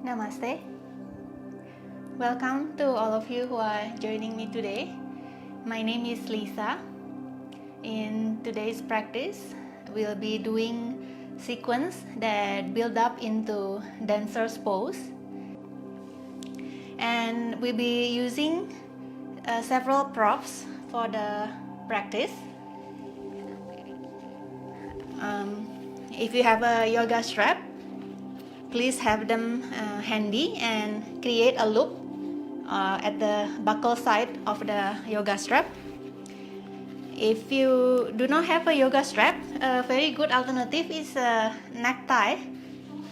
Namaste. Welcome to all of you who are joining me today. My name is Lisa. In today's practice, we'll be doing sequence that build up into dancer's pose. And we'll be using several props for the practice. If you have a yoga strap, please have them handy and create a loop at the buckle side of the yoga strap. If you do not have a yoga strap, a very good alternative is a necktie.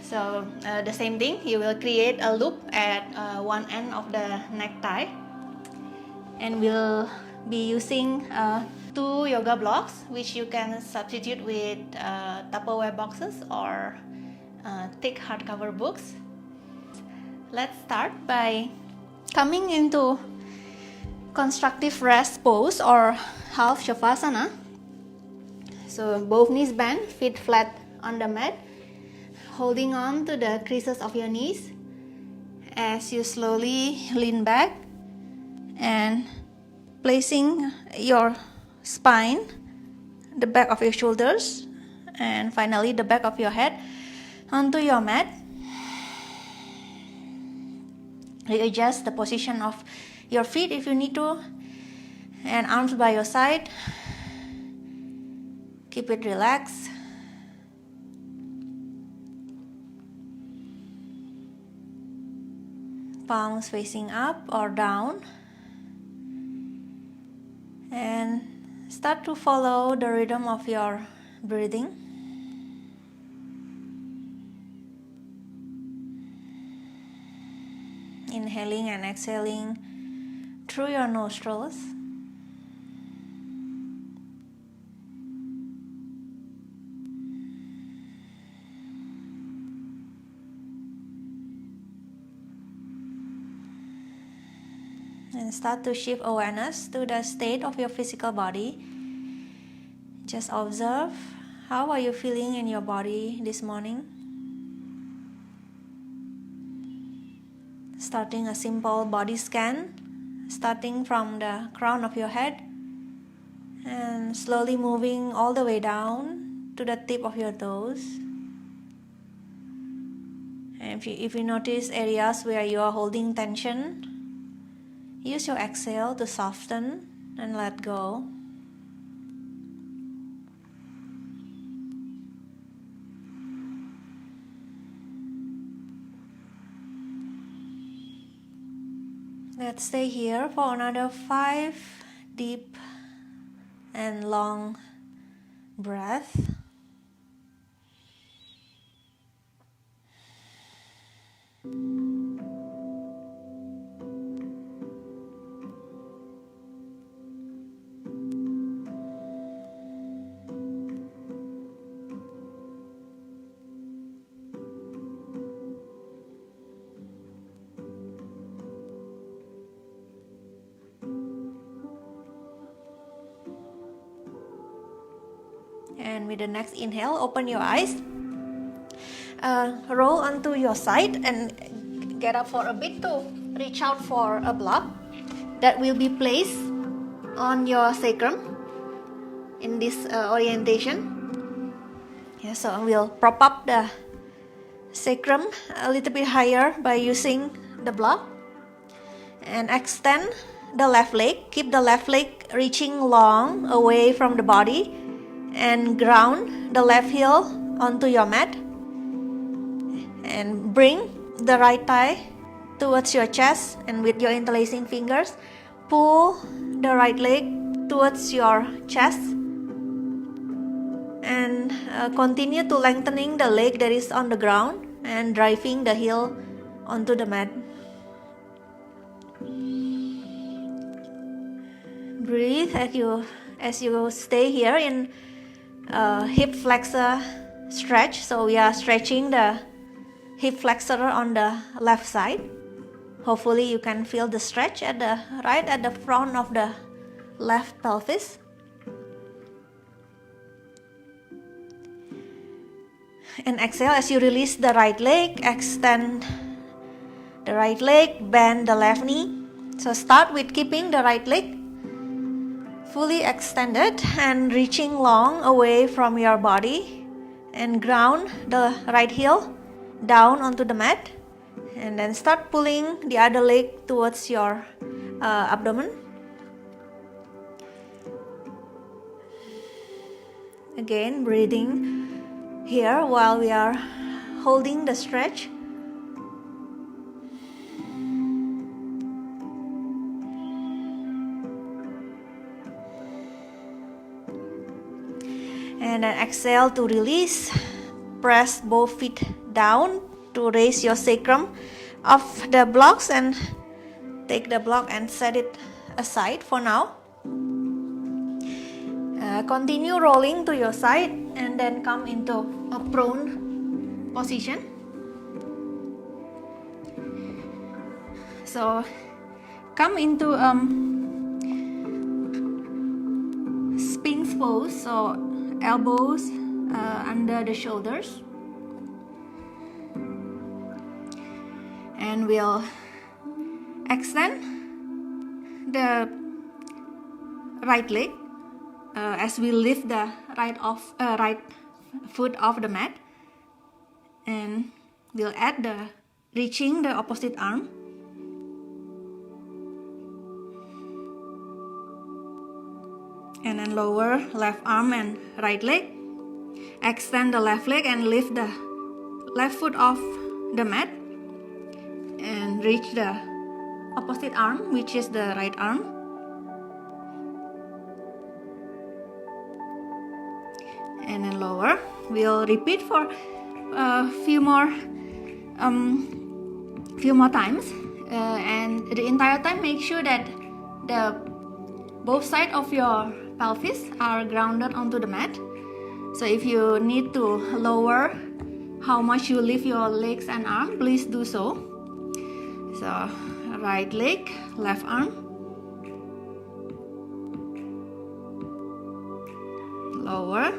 So the same thing, you will create a loop at one end of the necktie. And we'll be using 2 yoga blocks, which you can substitute with Tupperware boxes or thick hardcover books. Let's start by coming into constructive rest pose or half shavasana. So both knees bent, feet flat on the mat, holding on to the creases of your knees as you slowly lean back and placing your spine, the back of your shoulders, and finally the back of your head onto your mat. Readjust the position of your feet if you need to, and arms by your side. Keep it relaxed. Palms facing up or down. And start to follow the rhythm of your breathing. Inhaling and exhaling through your nostrils. And start to shift awareness to the state of your physical body. Just observe, how are you feeling in your body this morning? Starting a simple body scan, starting from the crown of your head and slowly moving all the way down to the tip of your toes. And if you notice areas where you are holding tension, use your exhale to soften and let go. Let's stay here for another 5 deep and long breaths. And with the next inhale, open your eyes. Roll onto your side and get up for a bit to reach out for a block that will be placed on your sacrum in this orientation. Yeah, so we'll prop up the sacrum a little bit higher by using the block and extend the left leg. Keep the left leg reaching long away from the body and ground the left heel onto your mat and bring the right thigh towards your chest, and with your interlacing fingers pull the right leg towards your chest and continue to lengthening the leg that is on the ground and driving the heel onto the mat. Breathe as you stay here in hip flexor stretch. So we are stretching the hip flexor on the left side. Hopefully you can feel the stretch right at the front of the left pelvis. And exhale as you release the right leg, extend the right leg, bend the left knee. So start with keeping the right leg fully extended and reaching long away from your body, and ground the right heel down onto the mat, and then start pulling the other leg towards your abdomen. Again, breathing here while we are holding the stretch. And then exhale to release. Press both feet down to raise your sacrum off the blocks, and take the block and set it aside for now. Continue rolling to your side and then come into a prone position. So come into Sphinx pose, so elbows under the shoulders, and we'll extend the right leg as we lift the right foot off the mat, and we'll add the reaching the opposite arm. And then lower left arm and right leg. Extend the left leg and lift the left foot off the mat, and reach the opposite arm, which is the right arm. And then lower. We'll repeat for a few more times, and the entire time make sure that both sides of your pelvis are grounded onto the mat. So if you need to lower how much you lift your legs and arm, please do so. So right leg, left arm, lower,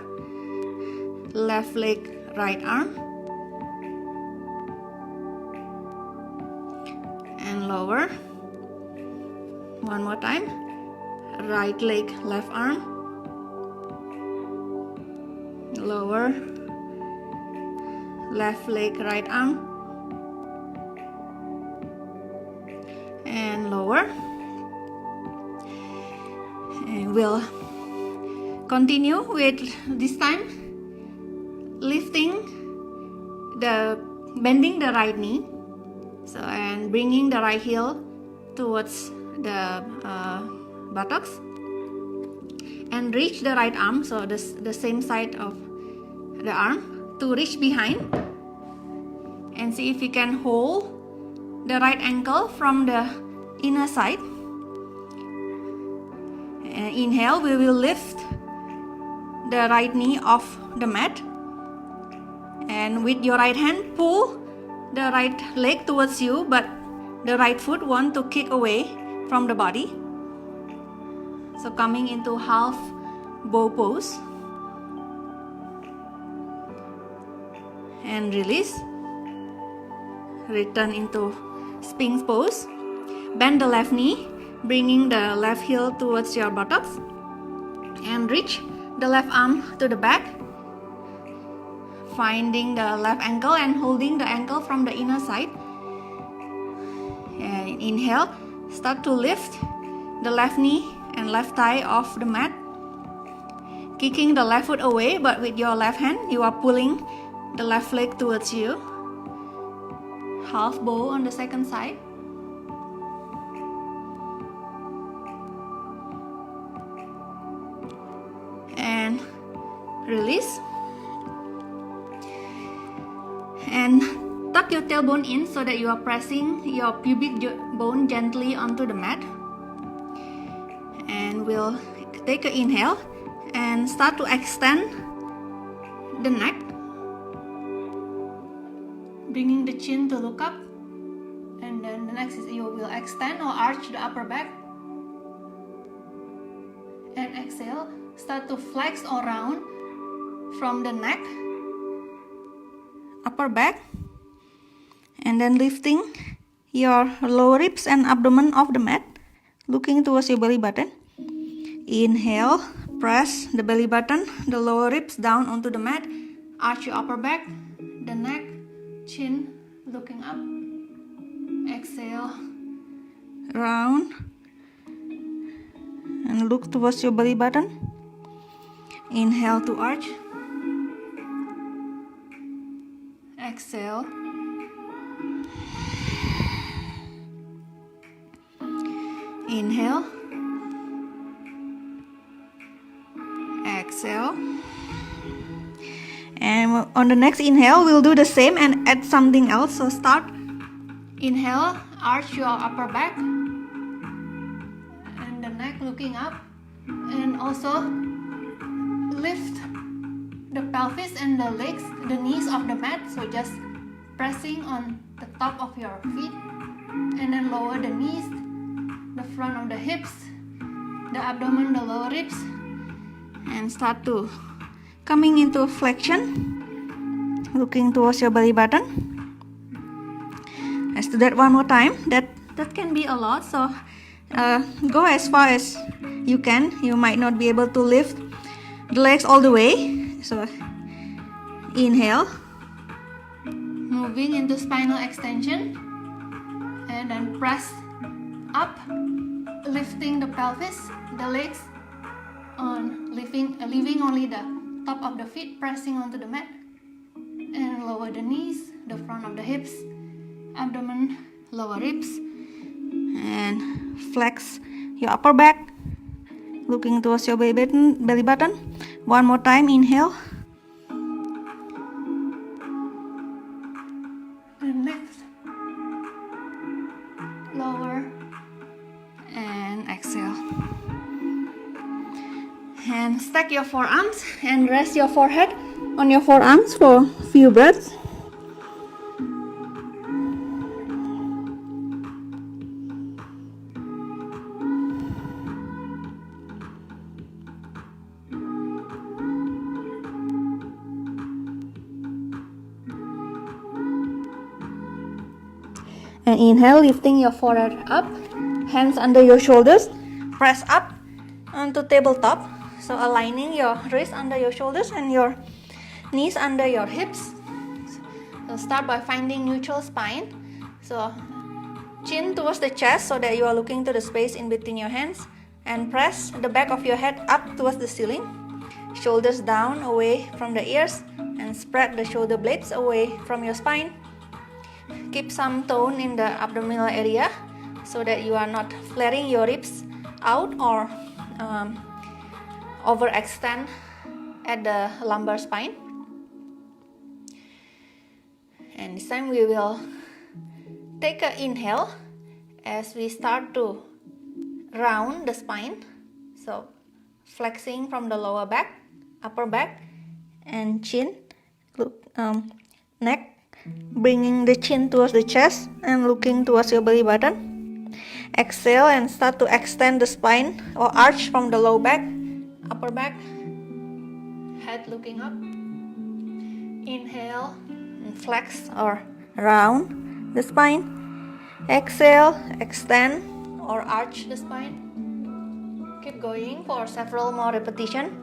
left leg, right arm, and lower. One more time. Right leg, left arm, lower, left leg, right arm, and lower. And we'll continue with this time bending the right knee, so and bringing the right heel towards the buttocks, and reach the right arm, so the same side of the arm, to reach behind, and see if you can hold the right ankle from the inner side. And inhale, we will lift the right knee off the mat, and with your right hand pull the right leg towards you, but the right foot want to kick away from the body. So coming into half bow pose, and release. Return into Sphinx pose. Bend the left knee, bringing the left heel towards your buttocks, and reach the left arm to the back, finding the left ankle and holding the ankle from the inner side. And inhale, start to lift the left knee and left thigh off the mat, kicking the left foot away, but with your left hand you are pulling the left leg towards you. Half bow on the second side. And release. And tuck your tailbone in so that you are pressing your pubic bone gently onto the mat. And we'll take an inhale and start to extend the neck, bringing the chin to look up. And then the next is you will extend or arch the upper back, and exhale, start to flex or round from the neck, upper back, and then lifting your lower ribs and abdomen off the mat, looking towards your belly button. Inhale, press the belly button, the lower ribs down onto the mat, arch your upper back, the neck, chin looking up. Exhale, round and look towards your belly button. Inhale to arch. Exhale. Inhale. Exhale. And on the next inhale, we'll do the same and add something else. So start. Inhale, arch your upper back and the neck looking up, and also lift the pelvis and the legs, the knees off the mat. So just pressing on the top of your feet, and then lower the knees, the front of the hips, the abdomen, the lower ribs, and start to coming into flexion, looking towards your belly button. Let's do that one more time. That can be a lot, so go as far as you can. You might not be able to lift the legs all the way. So inhale, moving into spinal extension, and then press up, lifting the pelvis, the legs on, leaving only the top of the feet pressing onto the mat, and lower the knees, the front of the hips, abdomen, lower ribs, and flex your upper back, looking towards your belly button. One more time. Inhale and lift, lower, and exhale. And stack your forearms and rest your forehead on your forearms for a few breaths. And inhale, lifting your forehead up, hands under your shoulders, press up onto tabletop. So aligning your wrists under your shoulders and your knees under your hips. So start by finding neutral spine. So chin towards the chest so that you are looking to the space in between your hands, and press the back of your head up towards the ceiling. Shoulders down away from the ears, and spread the shoulder blades away from your spine. Keep some tone in the abdominal area so that you are not flaring your ribs out or overextend at the lumbar spine. And this time we will take an inhale as we start to round the spine. So flexing from the lower back, upper back, and chin, neck, bringing the chin towards the chest and looking towards your belly button. Exhale and start to extend the spine or arch from the low back, upper back, head looking up. Inhale and flex or round the spine. Exhale, extend or arch the spine. Keep going for several more repetitions.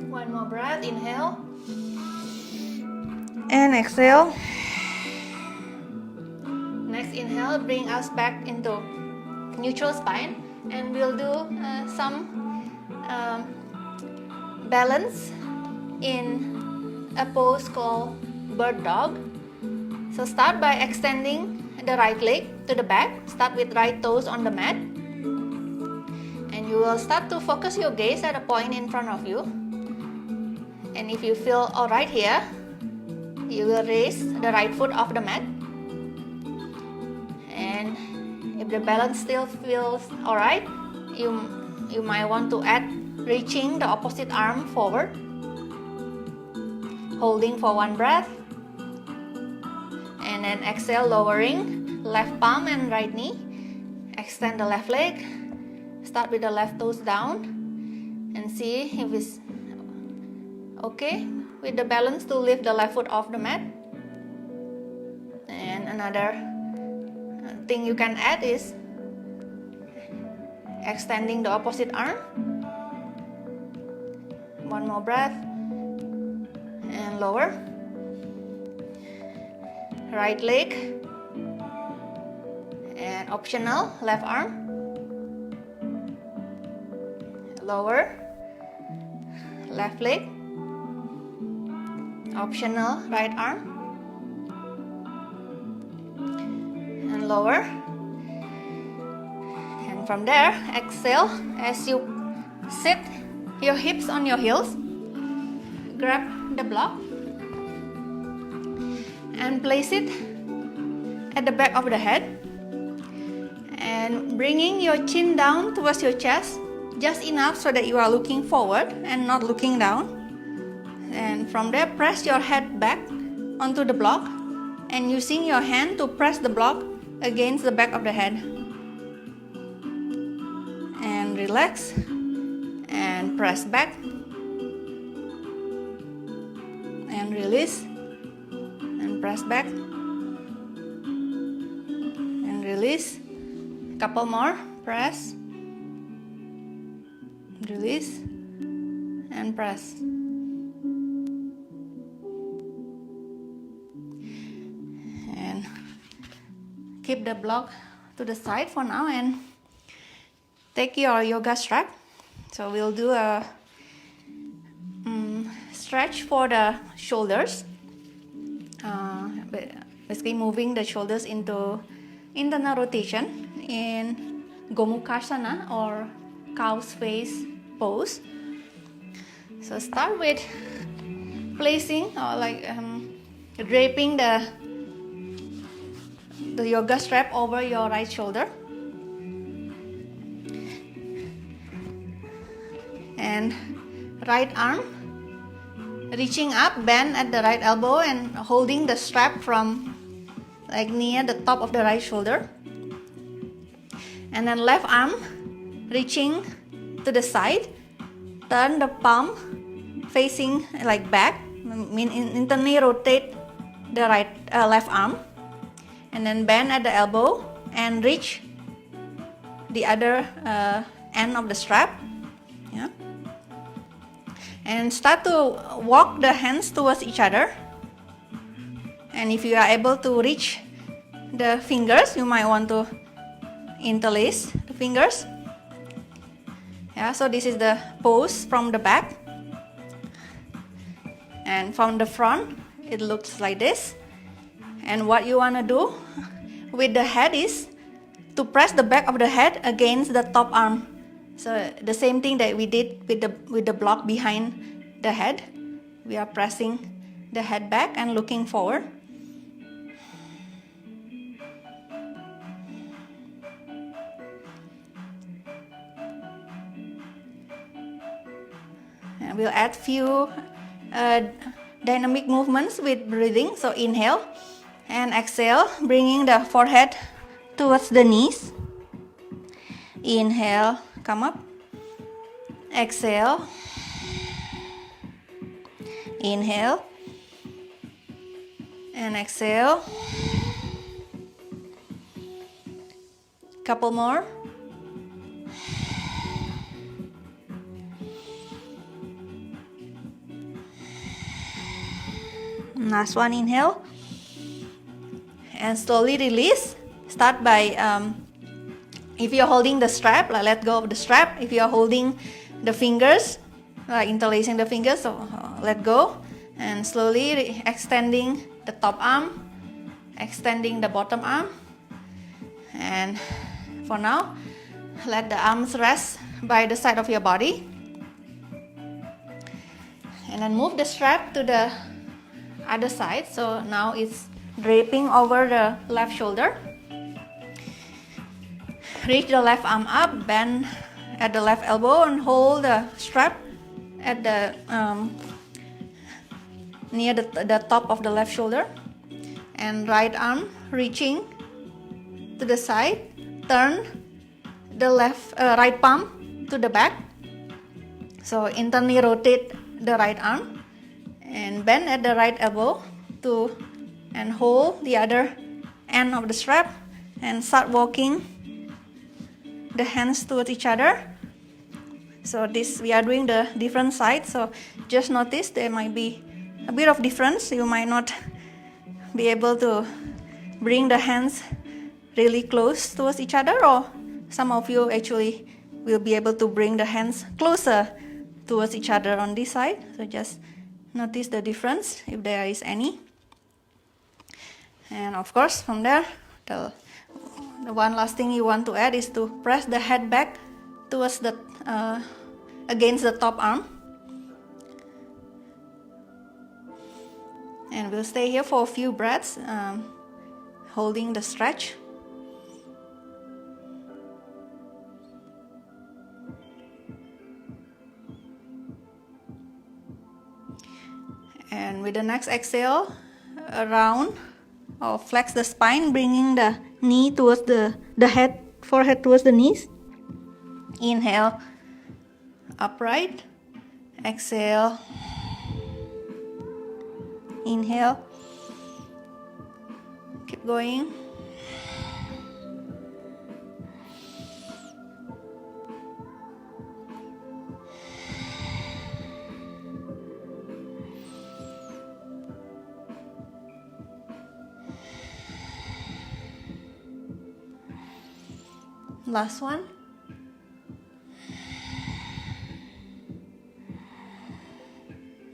One more breath. Inhale and exhale. Next inhale, bring us back into neutral spine, and we'll do some balance in a pose called bird dog. So start by extending the right leg to the back. Start with right toes on the mat, and you will start to focus your gaze at a point in front of you. And if you feel alright here, you will raise the right foot off the mat, and If the balance still feels alright, you might want to add reaching the opposite arm forward, holding for one breath, and then exhale, lowering left palm and right knee. Extend the left leg, start with the left toes down, and see if it's okay with the balance to lift the left foot off the mat. And another thing you can add is extending the opposite arm. One more breath and lower. Right leg and optional left arm. Lower. Left leg. Optional right arm. And lower. And from there, exhale as you sit your hips on your heels. Grab the block and place it at the back of the head, and bringing your chin down towards your chest, just enough so that you are looking forward and not looking down. And from there, press your head back onto the block and using your hand to press the block against the back of the head. And relax and press back and release. Press back and release. Couple more. Press, release, and press. And keep the block to the side for now and take your yoga strap. So we'll do a stretch for the shoulders. Basically moving the shoulders into internal rotation in Gomukhasana or cow's face pose. So start with placing or draping the yoga strap over your right shoulder. And right arm reaching up, bend at the right elbow and holding the strap from near the top of the right shoulder. And then left arm reaching to the side, turn the palm facing back, internally rotate the left arm, and then bend at the elbow and reach the other end of the strap. Yeah. And start to walk the hands towards each other. And if you are able to reach the fingers, you might want to interlace the fingers. Yeah, so this is the pose from the back. And from the front, it looks like this. And what you want to do with the head is to press the back of the head against the top arm. So the same thing that we did with the block behind the head. We are pressing the head back and looking forward. And we'll add few dynamic movements with breathing. So inhale and exhale, bringing the forehead towards the knees. Inhale, come up. Exhale. Inhale. And exhale. Couple more. Last one, inhale. And slowly release. Start by if you're holding the strap, let go of the strap. If you're holding the fingers, interlacing the fingers, so let go. And slowly extending the top arm, extending the bottom arm. And for now, let the arms rest by the side of your body. And then move the strap to the other side. So now it's draping over the left shoulder. Reach the left arm up, bend at the left elbow and hold the strap at the near the top of the left shoulder, and right arm reaching to the side. Turn the right palm to the back, so internally rotate the right arm and bend at the right elbow and hold the other end of the strap and start walking the hands towards each other. So this, we are doing the different sides, so just notice there might be a bit of difference. You might not be able to bring the hands really close towards each other, or some of you actually will be able to bring the hands closer towards each other on this side. So just notice the difference if there is any. And of course from there, the one last thing you want to add is to press the head back towards the against the top arm. And we'll stay here for a few breaths, holding the stretch. And with the next exhale, around or flex the spine, bringing the knee towards the head, forehead towards the knees. Inhale, upright. Exhale. Inhale. Keep going. Last one.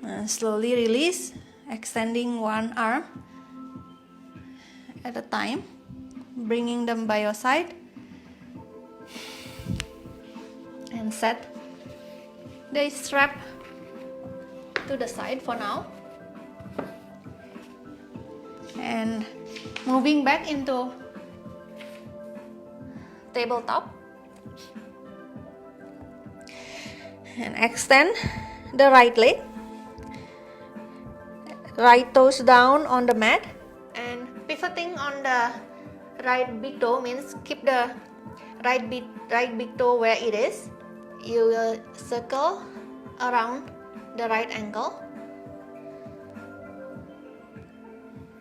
And slowly release, extending one arm at a time, bringing them by your side, and set the strap to the side for now. And moving back into tabletop, and extend the right leg, right toes down on the mat, and pivoting on the right big toe means keep the right big toe where it is. You will circle around the right ankle,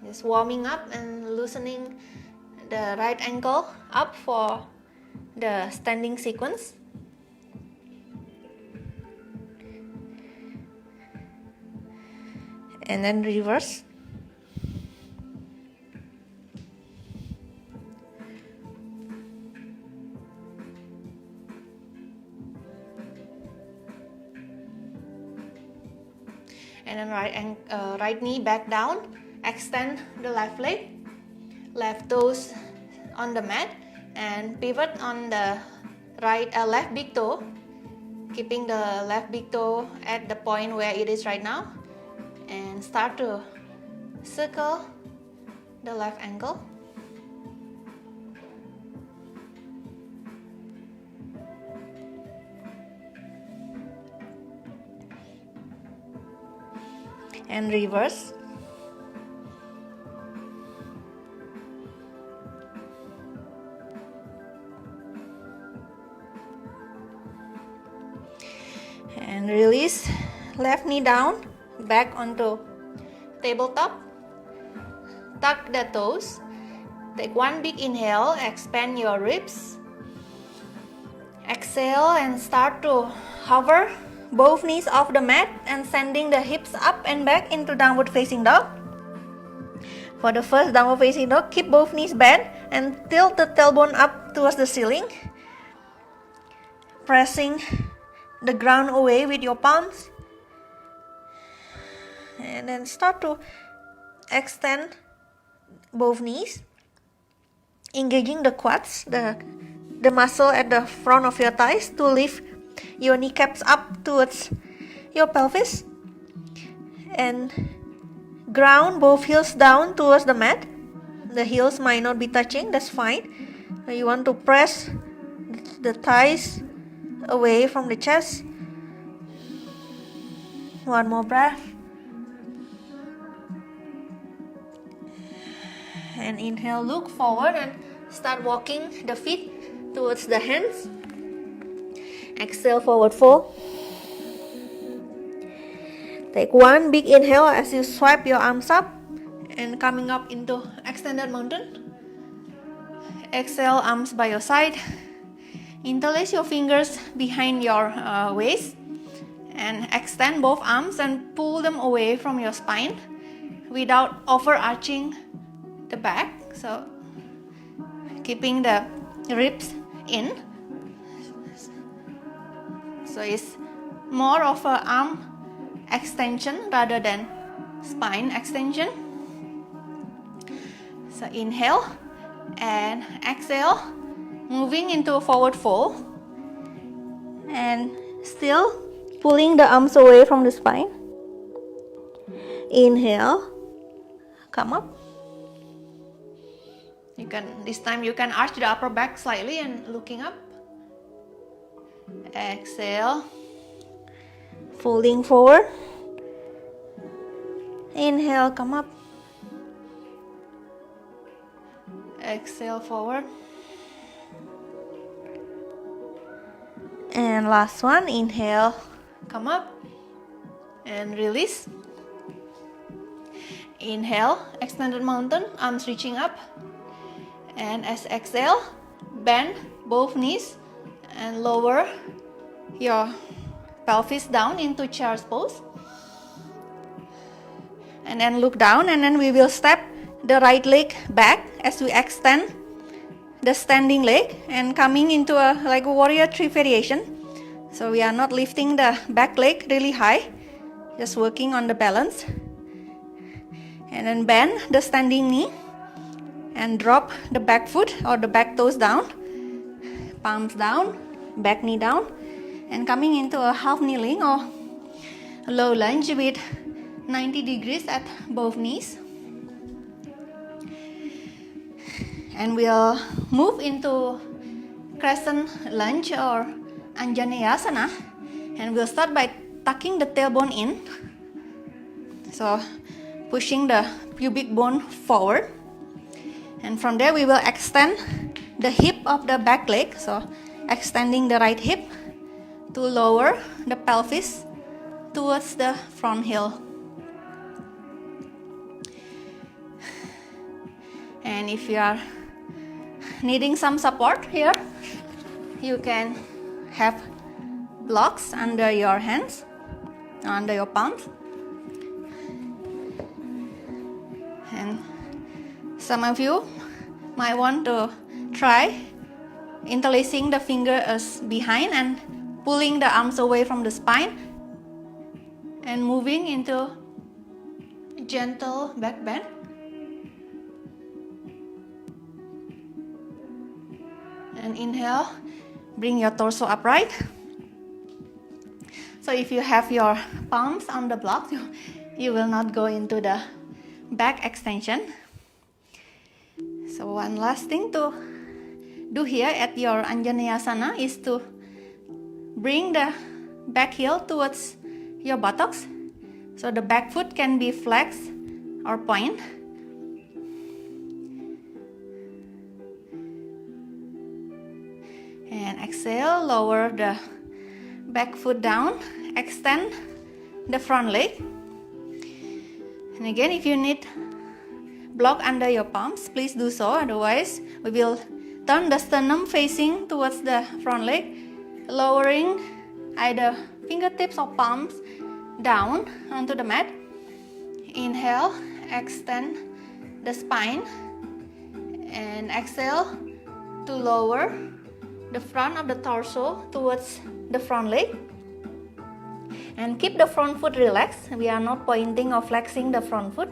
just warming up and loosening the right ankle up for the standing sequence. And then reverse. And then right knee back down. Extend the left leg, left toes on the mat, and pivot on the left big toe, keeping the left big toe at the point where it is right now, and start to circle the left ankle. And reverse. And release, left knee down, back onto tabletop. Tuck the toes. Take one big inhale, expand your ribs. Exhale and start to hover both knees off the mat and sending the hips up and back into downward facing dog. For the first downward facing dog, keep both knees bent and tilt the tailbone up towards the ceiling, pressing the ground away with your palms. And then start to extend both knees, engaging the quads, the muscle at the front of your thighs, to lift your kneecaps up towards your pelvis, and ground both heels down towards the mat. The heels might not be touching, that's fine. You want to press the thighs away from the chest. One more breath. And inhale, look forward and start walking the feet towards the hands. Exhale, forward fold. Take one big inhale as you swipe your arms up and coming up into extended mountain. Exhale, arms by your side. Interlace your fingers behind your waist and extend both arms and pull them away from your spine without overarching the back. So keeping the ribs in. So it's more of an arm extension rather than spine extension. So inhale and exhale, moving into a forward fold and still pulling the arms away from the spine. Inhale, come up. This time you can arch the upper back slightly and looking up. Exhale, folding forward. Inhale, come up. Exhale, forward. And last one, inhale, come up and release. Inhale, extended mountain, arms reaching up. And as exhale, bend both knees and lower your pelvis down into child's pose. And then look down, and then we will step the right leg back as we extend the standing leg and coming into a like warrior 3 variation. So we are not lifting the back leg really high, just working on the balance. And then bend the standing knee and drop the back foot or the back toes down, palms down, back knee down, and coming into a half kneeling or low lunge with 90 degrees at both knees. And we'll move into crescent lunge or Anjaneyasana, and we'll start by tucking the tailbone in, so pushing the pubic bone forward, and from there we will extend the hip of the back leg, so extending the right hip to lower the pelvis towards the front heel. And if you are needing some support here, you can have blocks under your hands, under your palms. And some of you might want to try interlacing the fingers behind and pulling the arms away from the spine and moving into gentle back bend. And inhale, bring your torso upright. So if you have your palms on the blocks, you will not go into the back extension. So one last thing to do here at your Anjaneyasana is to bring the back heel towards your buttocks, so the back foot can be flexed or point. And exhale, lower the back foot down, extend the front leg. And again, if you need block under your palms, please do so. Otherwise, we will turn the sternum facing towards the front leg, lowering either fingertips or palms down onto the mat. Inhale, extend the spine, and exhale to lower the front of the torso towards the front leg. And keep the front foot relaxed. We are not pointing or flexing the front foot.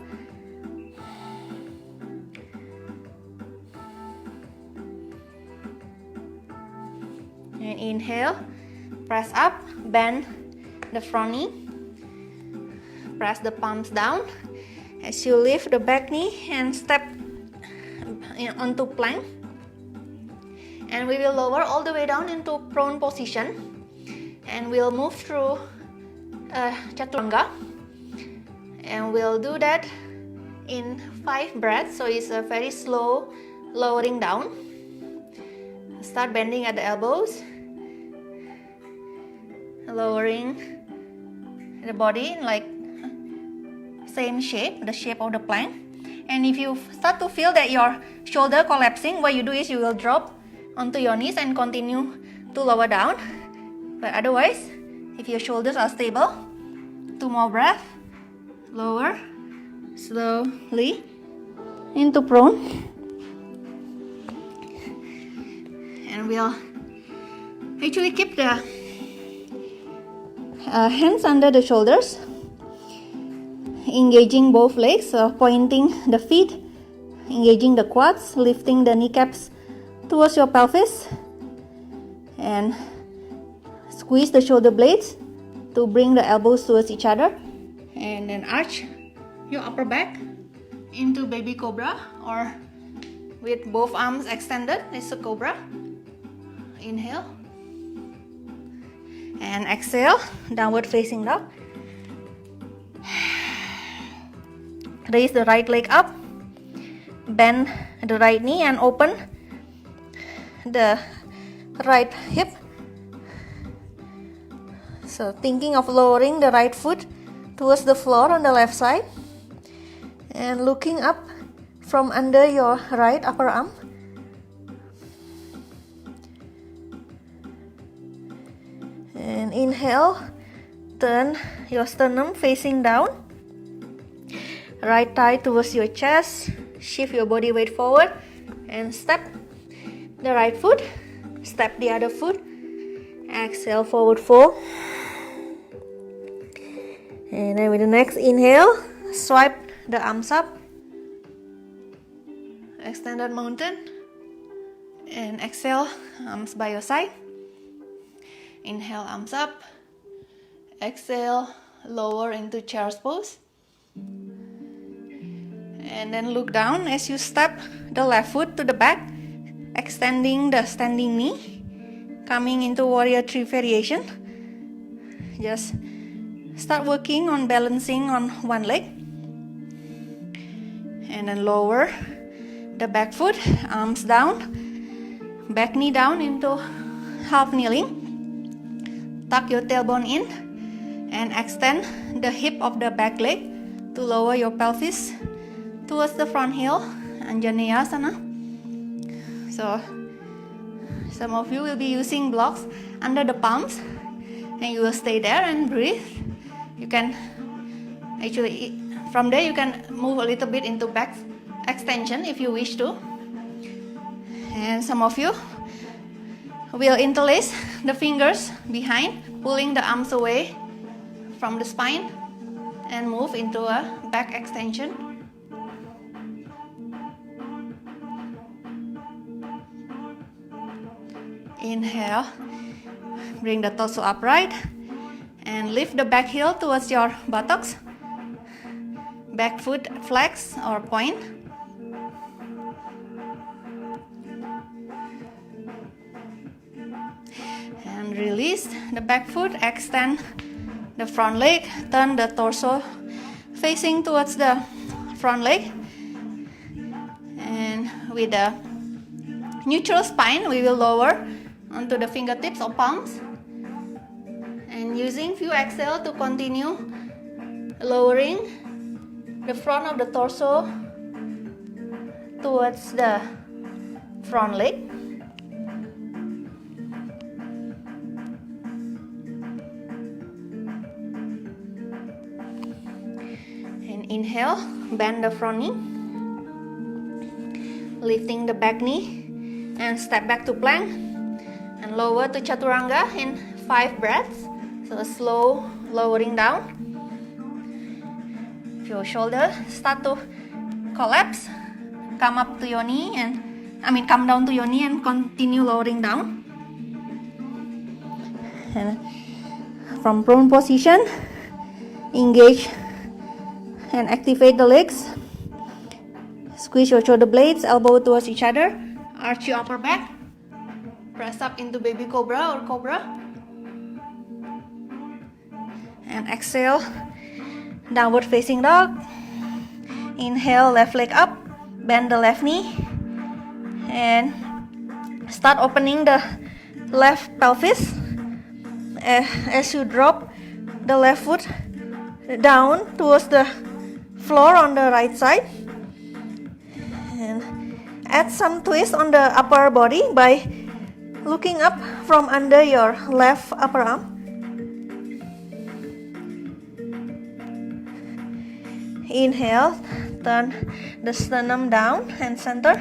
And inhale, press up, bend the front knee, press the palms down as you lift the back knee and step onto plank. And we will lower all the way down into prone position, and we'll move through chaturanga, and we'll do that in 5 breaths. So it's a very slow lowering down. Start bending at the elbows, lowering the body in like same shape, the shape of the plank. And if you start to feel that your shoulder collapsing, what you do is you will drop onto your knees and continue to lower down. But otherwise, if your shoulders are stable, 2 more breaths, lower slowly into prone, and we'll actually keep the hands under the shoulders, engaging both legs, so pointing the feet, engaging the quads, lifting the kneecaps towards your pelvis, and squeeze the shoulder blades to bring the elbows towards each other, and then arch your upper back into baby cobra, or with both arms extended, it's a cobra. Inhale and exhale, downward facing dog. Raise the right leg up, bend the right knee and open the right hip. So thinking of lowering the right foot towards the floor on the left side, and looking up from under your right upper arm. And inhale, turn your sternum facing down, right thigh towards your chest, shift your body weight forward, and step the right foot, step the other foot, exhale, forward fold. And then with the next inhale, swipe the arms up, extended mountain, and exhale, arms by your side. Inhale, arms up, exhale, lower into child's pose, and then look down as you step the left foot to the back, extending the standing knee, coming into warrior 3 variation. Just start working on balancing on one leg, and then lower the back foot, arms down, back knee down into half kneeling. Tuck your tailbone in and extend the hip of the back leg to lower your pelvis towards the front heel, Natarajasana. So some of you will be using blocks under the palms, and you will stay there and breathe. You can actually, from there you can move a little bit into back extension if you wish to. And some of you will interlace the fingers behind, pulling the arms away from the spine and move into a back extension. Inhale, bring the torso upright and lift the back heel towards your buttocks. Back foot flex or point. And release the back foot, extend the front leg, turn the torso facing towards the front leg. And with the neutral spine, we will lower onto the fingertips or palms. And using few exhale to continue lowering the front of the torso towards the front leg. And inhale, bend the front knee, lifting the back knee, and step back to plank, and lower to chaturanga in 5 breaths. So a slow lowering down. If your shoulder start to collapse, come up to your knee come down to your knee and continue lowering down. And from prone position, engage and activate the legs. Squeeze your shoulder blades, elbow towards each other, arch your upper back, Press up into baby cobra or cobra. And exhale, downward facing dog. Inhale, left leg up, bend the left knee, and start opening the left pelvis as you drop the left foot down towards the floor on the right side. And add some twist on the upper body by looking up from under your left upper arm. Inhale, turn the sternum down and center.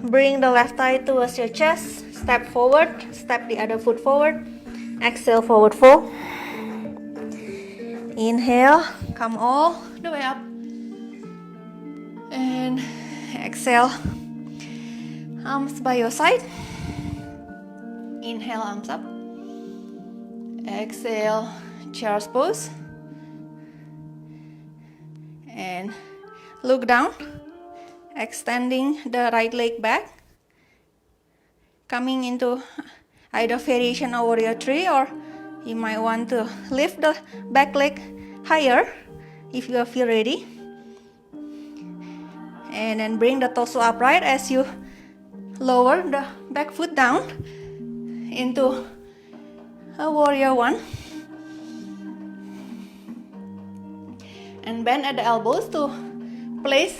Bring the left thigh towards your chest. Step forward, step the other foot forward. Exhale, forward fold. Inhale, come all the way up. And exhale, arms by your side. Inhale, arms up. Exhale, child's pose. And look down, extending the right leg back, coming into either variation of warrior 3, or you might want to lift the back leg higher if you feel ready. And then bring the torso upright as you lower the back foot down into a warrior 1. And bend at the elbows to place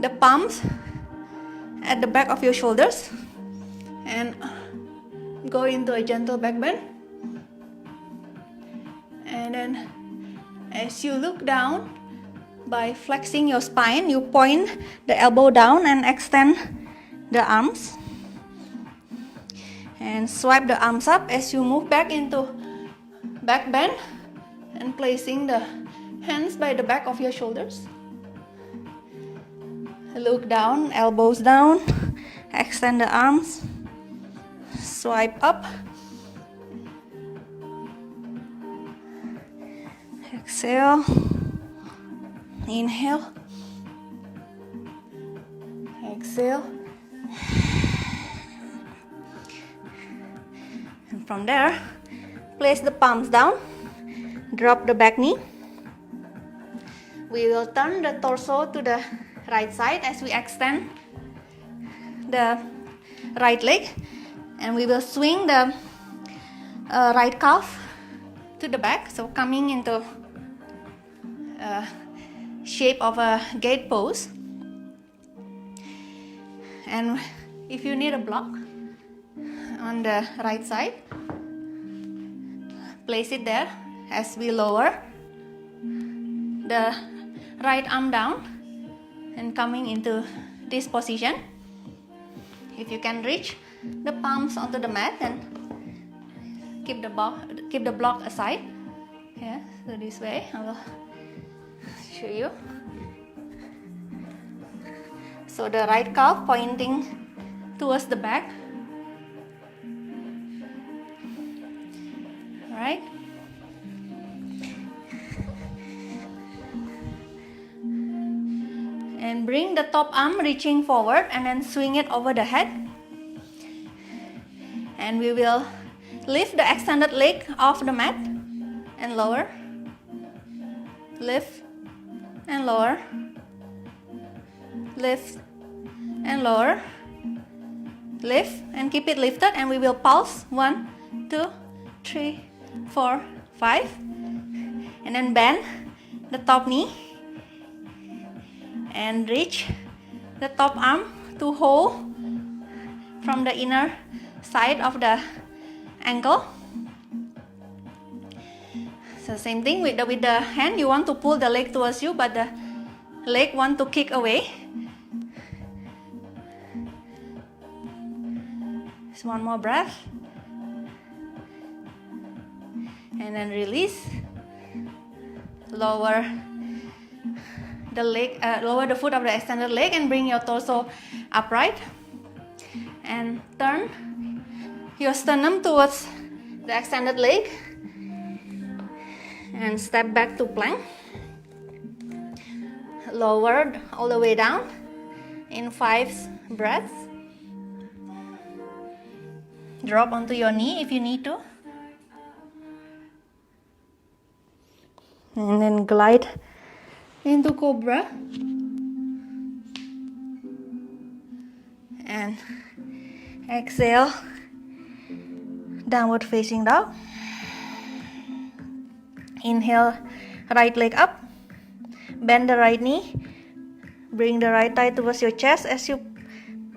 the palms at the back of your shoulders and go into a gentle back bend. And then as you look down, by flexing your spine, you point the elbow down and extend the arms. And swipe the arms up as you move back into back bend and placing the hands by the back of your shoulders. Look down, elbows down, extend the arms, swipe up, exhale, inhale, exhale, and from there, place the palms down, drop the back knee. We will turn the torso to the right side as we extend the right leg, and we will swing the right calf to the back, so coming into shape of a gate pose. And if you need a block on the right side, place it there as we lower the right arm down and coming into this position. If you can reach the palms onto the mat, then keep the block aside. Yeah, so this way I will show you. So the right calf pointing towards the back. All right. And bring the top arm reaching forward and then swing it over the head. And we will lift the extended leg off the mat and lower. Lift and lower. Lift and lower. Lift and keep it lifted, and we will pulse 1, 2, 3, 4, 5. And then bend the top knee. And reach the top arm to hold from the inner side of the ankle. So same thing with the hand, you want to pull the leg towards you, but the leg want to kick away. Just one more breath. And then release. Lower the leg, lower the foot of the extended leg and bring your torso upright. And turn your sternum towards the extended leg. And step back to plank. Lower all the way down in 5 breaths. Drop onto your knee if you need to. And then glide into cobra. And exhale, downward facing dog. Inhale, right leg up. Bend the right knee. Bring the right thigh towards your chest as you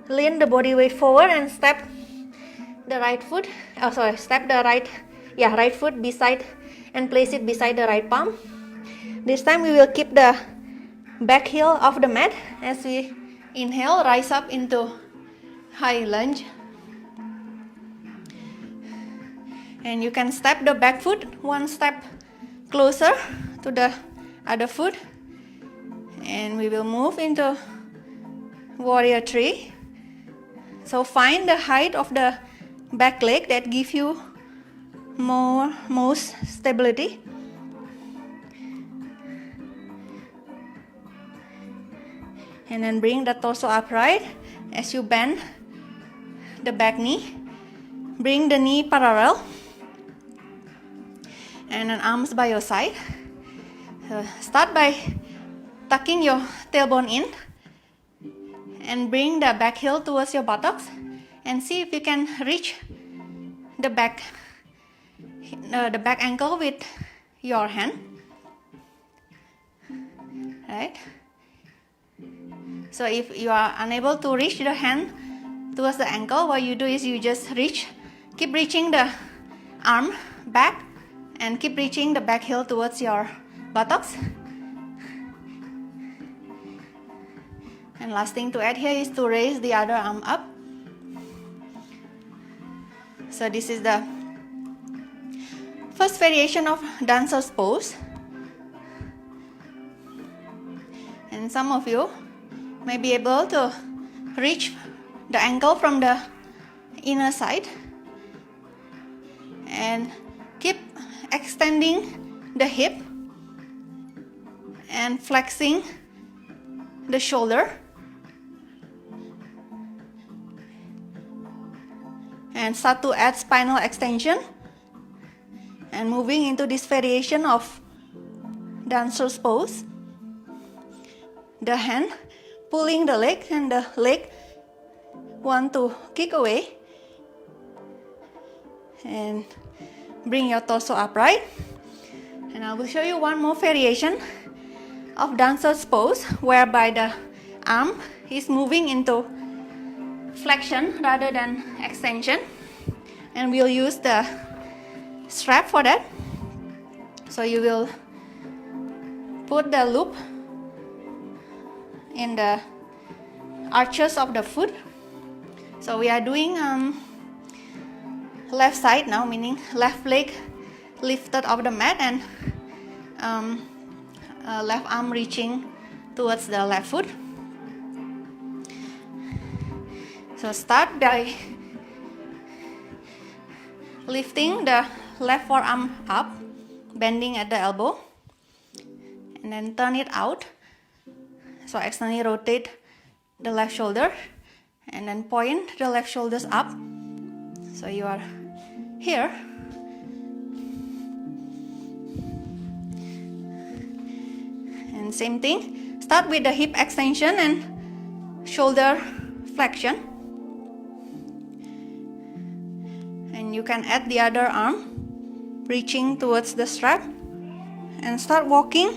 lean the body weight forward and step the right foot. Step the right foot beside and place it beside the right palm. This time we will keep the back heel of the mat as we inhale, rise up into high lunge. And you can step the back foot one step closer to the other foot. And we will move into warrior 3. So find the height of the back leg that gives you most stability. And then bring the torso upright as you bend the back knee. Bring the knee parallel. And then arms by your side. Start by tucking your tailbone in. And bring the back heel towards your buttocks. And see if you can reach the back ankle with your hand. Right? So if you are unable to reach the hand towards the ankle, what you do is you just keep reaching the arm back and keep reaching the back heel towards your buttocks. And last thing to add here is to raise the other arm up. So this is the first variation of dancer's pose. And some of you may be able to reach the ankle from the inner side and keep extending the hip and flexing the shoulder and start to add spinal extension and moving into this variation of dancer's pose. The hand pulling the leg and the leg want to kick away. And bring your torso upright. And I will show you one more variation of dancer's pose whereby the arm is moving into flexion rather than extension. And we'll use the strap for that. So you will put the loop in the arches of the foot. So we are doing left side now, meaning left leg lifted off the mat and left arm reaching towards the left foot. So start by lifting the left forearm up, bending at the elbow, and then turn it out. So externally rotate the left shoulder and then point the left shoulders up. So you are here. And same thing, start with the hip extension and shoulder flexion. And you can add the other arm, reaching towards the strap, and start walking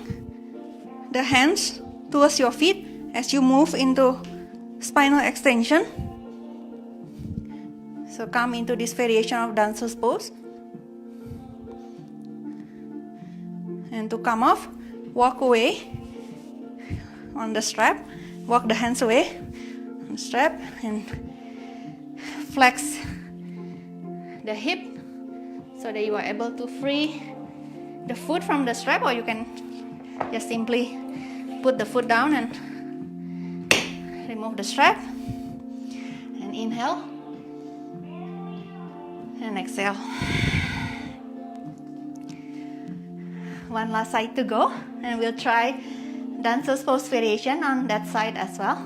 the hands towards your feet as you move into spinal extension. So come into this variation of dancer's pose. And to come off, walk away on the strap. Walk the hands away on the strap and flex the hip so that you are able to free the foot from the strap, or you can just simply put the foot down and remove the strap. And inhale and exhale. One last side to go, and we'll try dancer's pose variation on that side as well.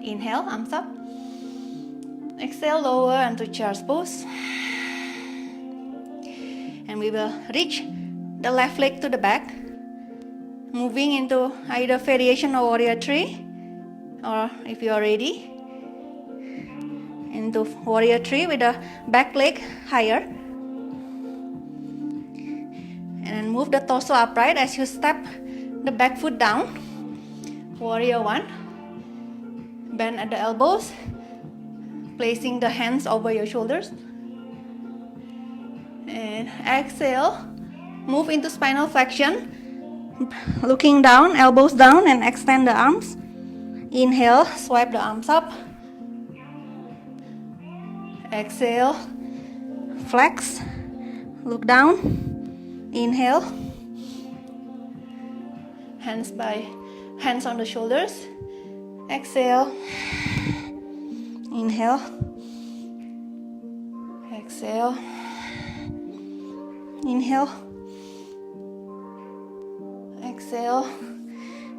Inhale, arms up. Exhale, lower into child's pose. And we will reach the left leg to the back, moving into either variation of warrior 3, or if you are ready, into warrior 3 with the back leg higher. And then move the torso upright as you step the back foot down. Warrior 1. Bend at the elbows, placing the hands over your shoulders. And exhale, move into spinal flexion, looking down, elbows down, and extend the arms. Inhale, swipe the arms up. Exhale, flex, look down. Inhale, hands on the shoulders. Exhale, inhale, exhale, inhale, exhale.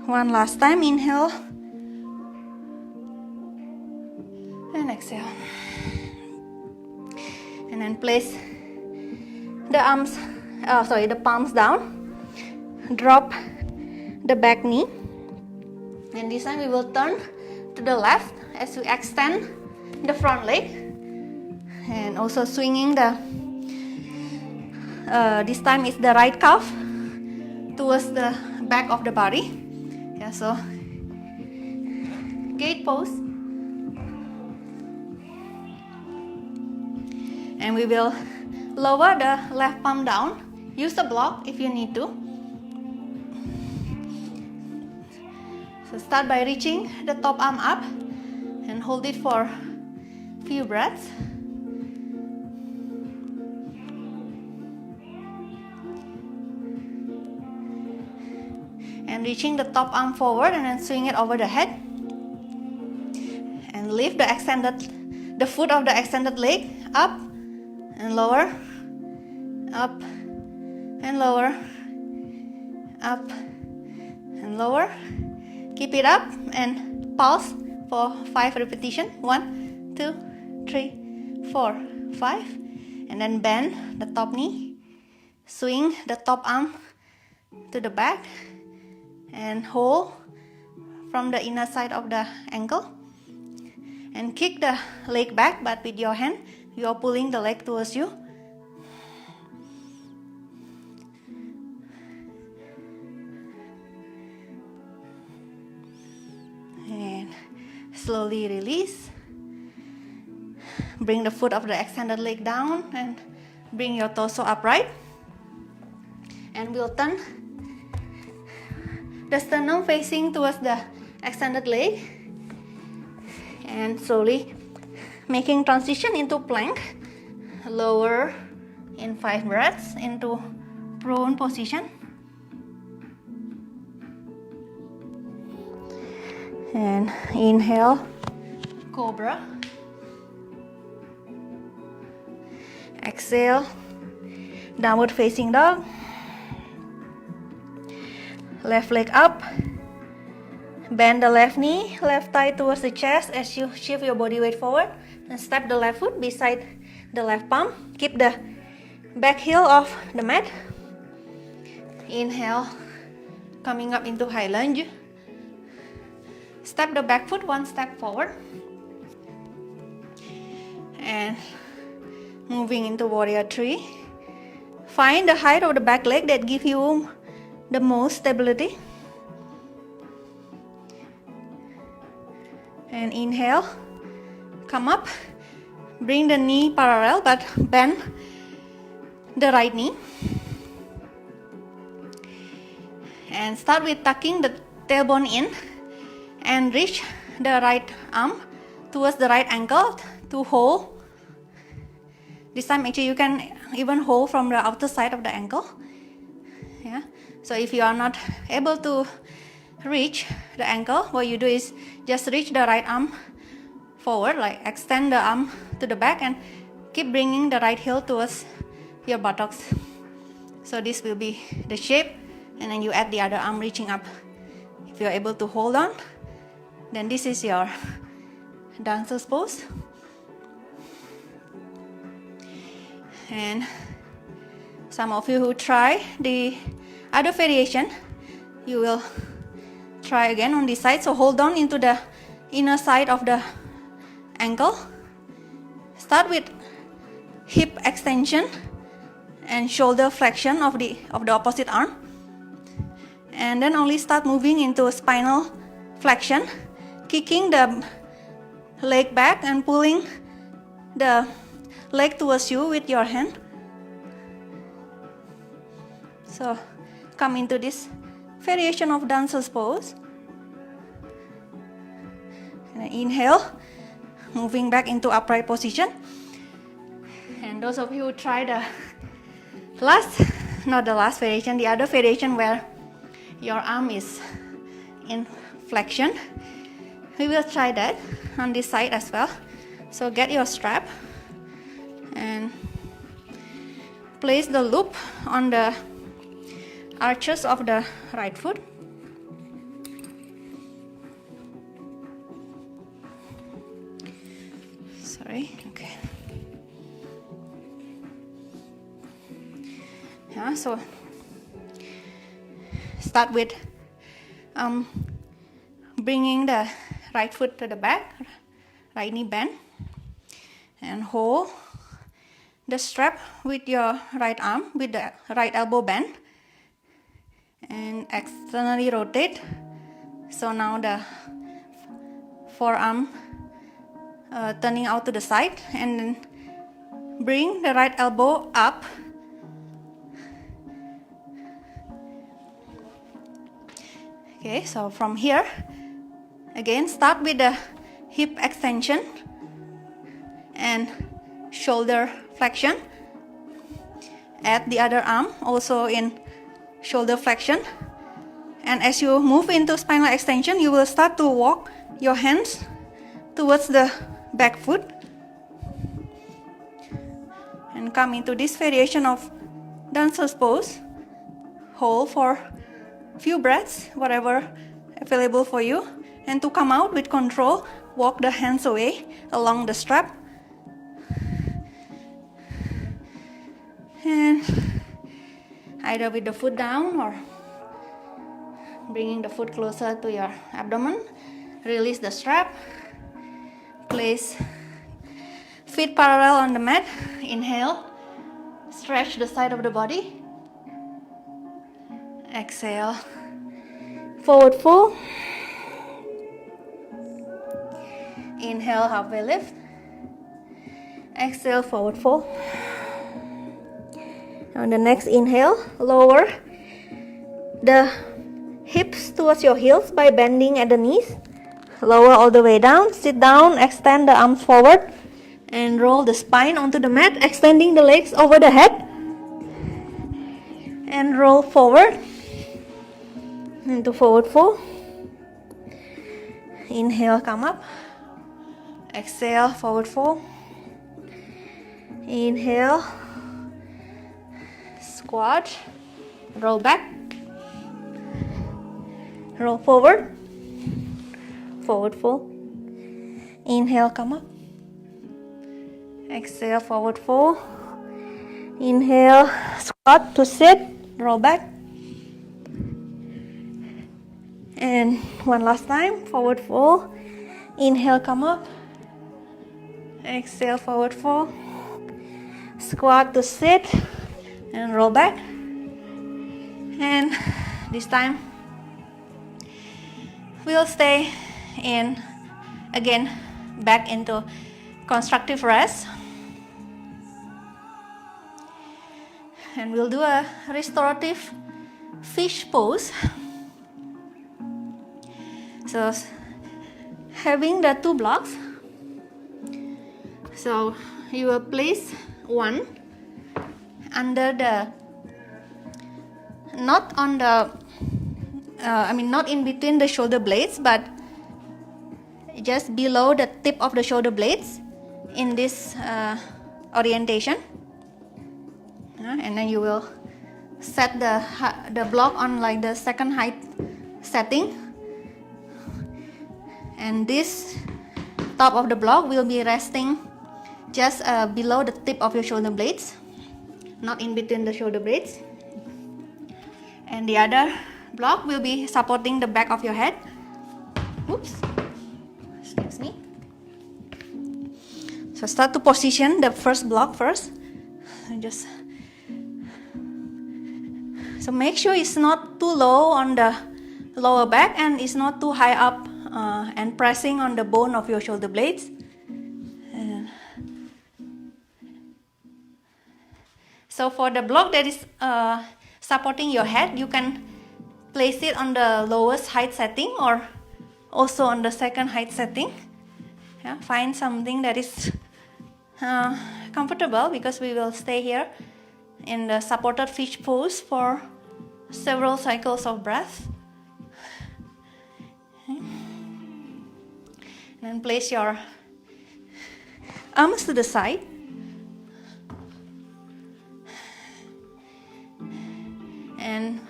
One last time, inhale and exhale. And then place the palms down. Drop the back knee. And this time we will turn to the left as we extend the front leg. And also swinging this time is the right calf towards the back of the body. Yeah, so gate pose. And we will lower the left palm down. Use the block if you need to. So start by reaching the top arm up and hold it for a few breaths. And reaching the top arm forward and then swing it over the head. And lift the foot of the extended leg up and lower, up and lower, up and lower. Keep it up and pulse for 5 repetitions. 1, 2, 3, 4, 5. And then bend the top knee. Swing the top arm to the back and hold from the inner side of the ankle. And kick the leg back, but with your hand, you are pulling the leg towards you. And slowly release. Bring the foot of the extended leg down and bring your torso upright. And we'll turn the sternum facing towards the extended leg. And slowly making transition into plank. Lower in 5 breaths into prone position. And inhale, cobra. Exhale, downward facing dog. Left leg up. Bend the left knee, left thigh towards the chest as you shift your body weight forward. And step the left foot beside the left palm. Keep the back heel off the mat. Inhale, coming up into high lunge. Step the back foot 1 step forward. And moving into warrior 3. Find the height of the back leg that gives you the most stability. And inhale, come up, bring the knee parallel but bend the right knee. And start with tucking the tailbone in and reach the right arm towards the right ankle to hold. This time actually you can even hold from the outer side of the ankle. Yeah. So if you are not able to reach the ankle, what you do is just reach the right arm forward, like extend the arm to the back and keep bringing the right heel towards your buttocks. So this will be the shape, and then you add the other arm reaching up. If you are able to hold on, then this is your dancer's pose. And some of you who try the other variation, you will try again on this side. So hold on into the inner side of the ankle. Start with hip extension and shoulder flexion of the opposite arm, and then only start moving into spinal flexion, kicking the leg back and pulling the leg towards you with your hand. So come into this variation of dancer's pose. And inhale, moving back into upright position. And those of you who try the other variation where your arm is in flexion, we will try that on this side as well. So get your strap and place the loop on the arches of the right foot. Okay. Yeah, so start with bringing the right foot to the back, right knee bend, and hold the strap with your right arm with the right elbow bend, and externally rotate. So now the forearm turning out to the side, and then bring the right elbow up. Okay, so from here, again start with the hip extension and shoulder flexion. Add the other arm also in shoulder flexion, and as you move into spinal extension, you will start to walk your hands towards the back foot and come into this variation of dancer's pose. Hold for few breaths, whatever available for you, and to come out with control, walk the hands away along the strap, and either with the foot down or bringing the foot closer to your abdomen, release the strap. Place feet parallel on the mat. Inhale, stretch the side of the body. Exhale, forward fold. Inhale, halfway lift. Exhale, forward fold. On the next inhale, lower the hips towards your heels by bending at the knees. Lower all the way down. Sit down, extend the arms forward, and roll the spine onto the mat, extending the legs over the head. And roll forward into forward fold. Inhale, come up. Exhale, forward fold. Inhale, squat, roll back, roll forward, forward fold. Inhale, come up. Exhale, forward fold. Inhale, squat to sit, roll back. And one last time, forward fold. Inhale, come up. Exhale, forward fold. Squat to sit and roll back. And this time we'll stay in again back into constructive rest, and we'll do a restorative fish pose. So having the two blocks, so you will place one under the, not on the not in between the shoulder blades, but just below the tip of the shoulder blades in this orientation. And then you will set the block on like the second height setting, and this top of the block will be resting just below the tip of your shoulder blades. not in between the shoulder blades. And the other block will be supporting the back of your head. Oops, excuse me. So start to position the first block first. So make sure it's not too low on the lower back and it's not too high up and pressing on the bone of your shoulder blades. So for the block that is supporting your head, you can place it on the lowest height setting or also on the second height setting. Yeah, find something that is comfortable, because we will stay here in the supported fish pose for several cycles of breath. And place your arms to the side. And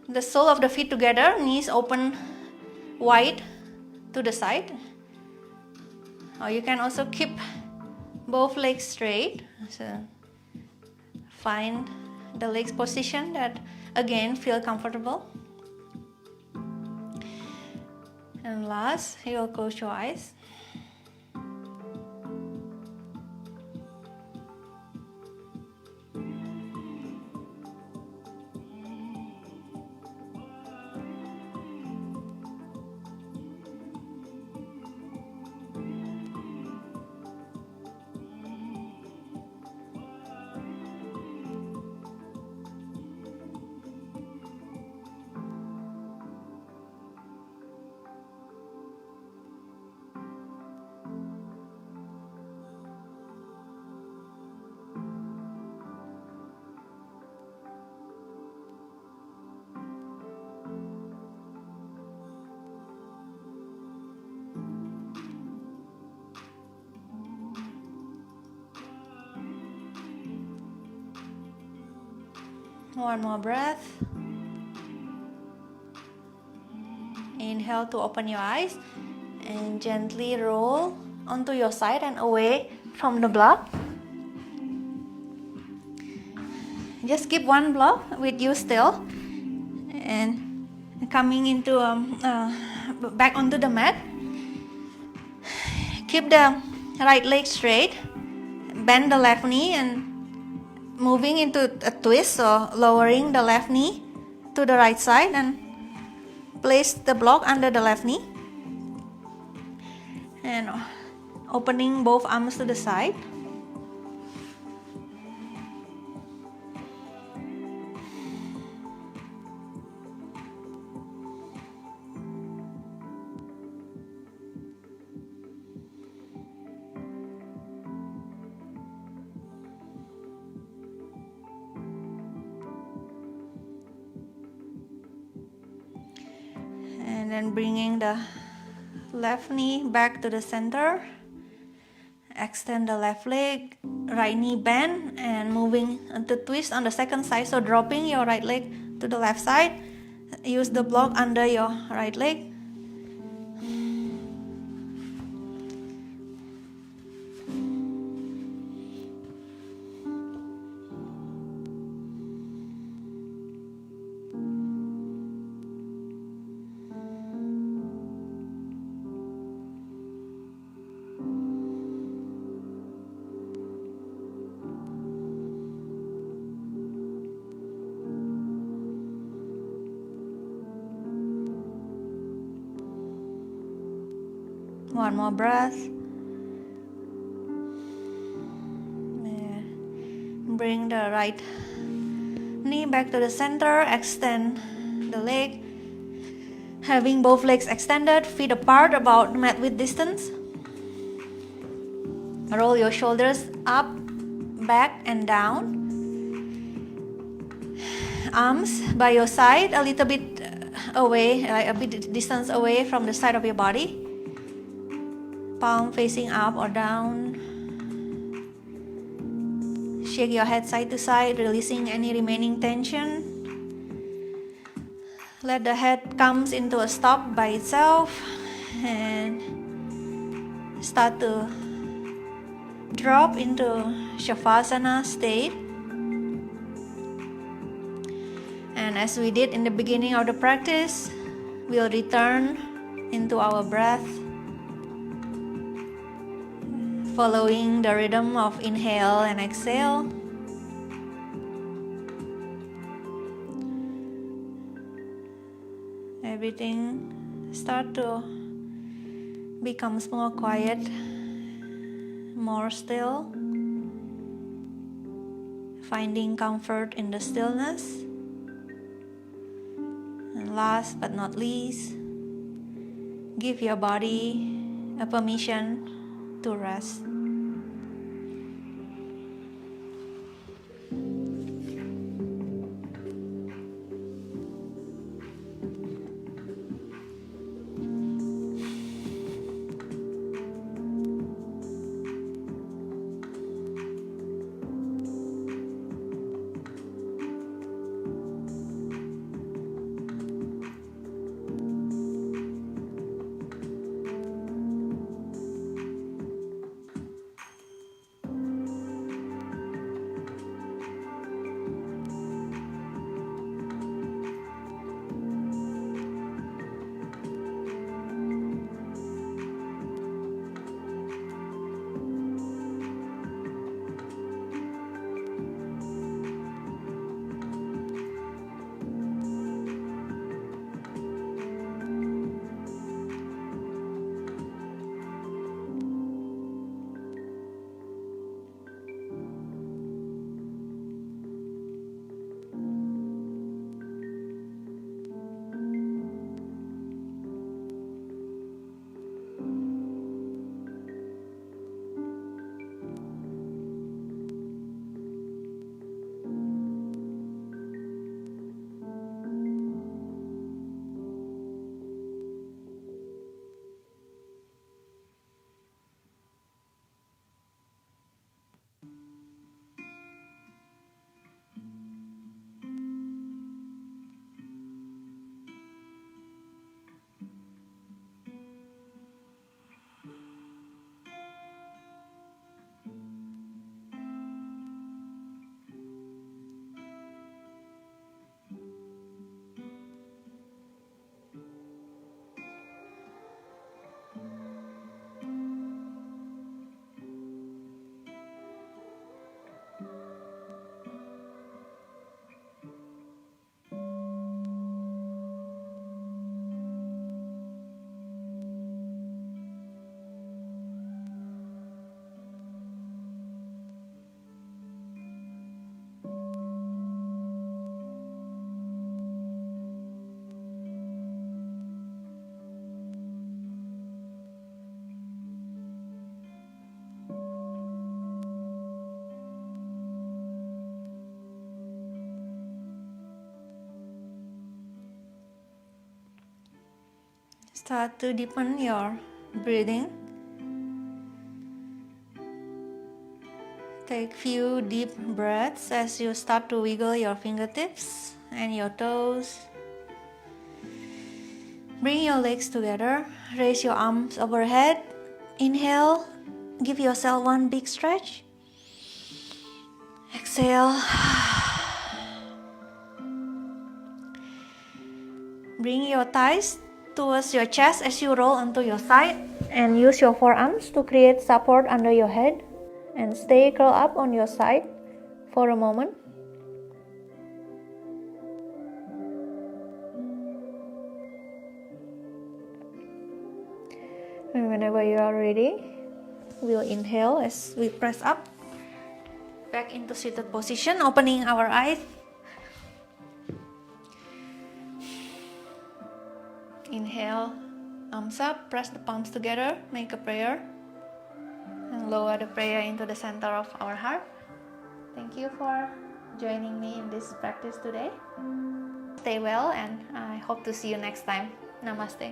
the sole of the feet together, knees open wide to the side. Or you can also keep both legs straight. So find the legs position that again feel comfortable. And last, you will close your eyes. One more breath. Inhale to open your eyes and gently roll onto your side and away from the block. Just keep one block with you still and coming into back onto the mat. Keep the right leg straight, bend the left knee and moving into a twist, so lowering the left knee to the right side and place the block under the left knee and opening both arms to the side. And then bringing the left knee back to the center. Extend the left leg, right knee bend, and moving into twist on the second side. So dropping your right leg to the left side. Use the block under your right leg. One more breath. Bring the right knee back to the center. Extend the leg. Having both legs extended, feet apart about mat width distance. Roll your shoulders up, back and down. Arms by your side, a little bit away, like a bit distance away from the side of your body. Palm facing up or down. Shake your head side to side, releasing any remaining tension. Let the head comes into a stop by itself and start to drop into Shavasana state. And as we did in the beginning of the practice, we'll return into our breath, following the rhythm of inhale and exhale. Everything start to becomes more quiet, more still, finding comfort in the stillness. And last but not least, give your body a permission to rest. Start to deepen your breathing. Take few deep breaths as you start to wiggle your fingertips and your toes. Bring your legs together. Raise your arms overhead. Inhale. Give yourself one big stretch. Exhale. Bring your thighs towards your chest as you roll onto your side and use your forearms to create support under your head and stay curled up on your side for a moment. And whenever you are ready, we'll inhale as we press up back into seated position, opening our eyes. Inhale, arms up, press the palms together, make a prayer, and lower the prayer into the center of our heart. Thank you for joining me in this practice today. Stay well, and I hope to see you next time. Namaste.